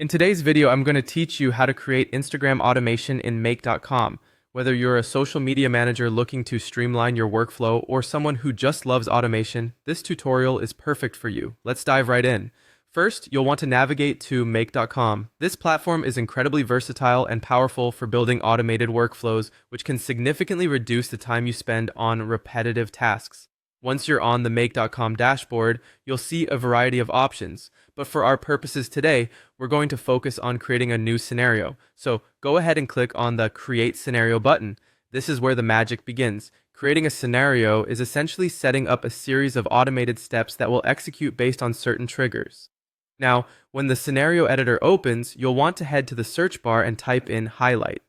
In today's video, I'm going to teach you how to create Instagram automation in Make.com. Whether you're a social media manager looking to streamline your workflow or someone who just loves automation, this tutorial is perfect for you. Let's dive right in. First, you'll want to navigate to Make.com. This platform is incredibly versatile and powerful for building automated workflows, which can significantly reduce the time you spend on repetitive tasks. Once you're on the Make.com dashboard, you'll see a variety of options. But for our purposes today, we're going to focus on creating a new scenario. So go ahead and click on the Create Scenario button. This is where the magic begins. Creating a scenario is essentially setting up a series of automated steps that will execute based on certain triggers. Now, when the scenario editor opens, you'll want to head to the search bar and type in Highlight.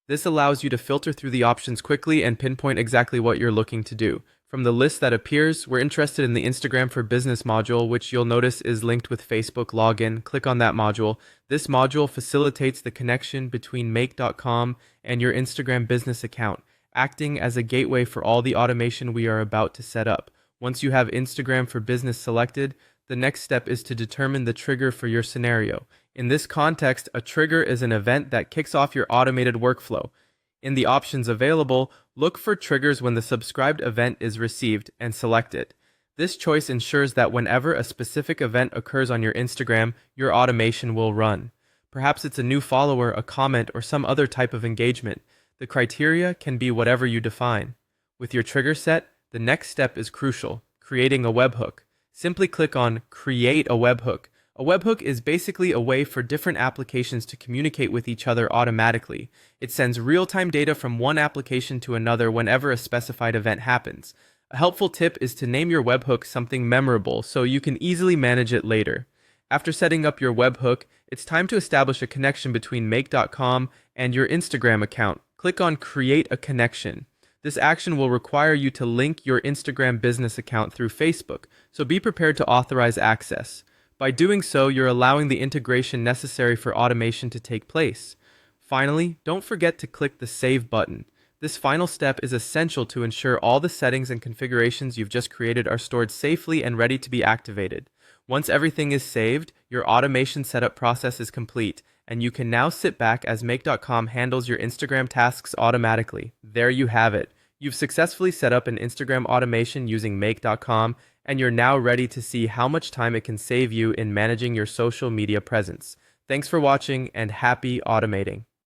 This allows you to filter through the options quickly and pinpoint exactly what you're looking to do. From the list that appears, we're interested in the Instagram for Business module, which you'll notice is linked with Facebook login. Click on that module. This module facilitates the connection between Make.com and your Instagram business account, acting as a gateway for all the automation we are about to set up. Once you have Instagram for Business selected, the next step is to determine the trigger for your scenario. In this context, a trigger is an event that kicks off your automated workflow. In the options available, look for triggers when the subscribed event is received and select it. This choice ensures that whenever a specific event occurs on your Instagram, your automation will run. Perhaps it's a new follower, a comment, or some other type of engagement. The criteria can be whatever you define. With your trigger set, the next step is crucial: creating a webhook. Simply click on Create a Webhook. A webhook is basically a way for different applications to communicate with each other automatically. It sends real-time data from one application to another whenever a specified event happens. A helpful tip is to name your webhook something memorable so you can easily manage it later. After setting up your webhook, it's time to establish a connection between Make.com and your Instagram account. Click on Create a Connection. This action will require you to link your Instagram business account through Facebook, so be prepared to authorize access. By doing so, you're allowing the integration necessary for automation to take place. Finally, don't forget to click the Save button. This final step is essential to ensure all the settings and configurations you've just created are stored safely and ready to be activated. Once everything is saved, your automation setup process is complete, and you can now sit back as Make.com handles your Instagram tasks automatically. There you have it. You've successfully set up an Instagram automation using Make.com, and you're now ready to see how much time it can save you in managing your social media presence. Thanks for watching, and happy automating.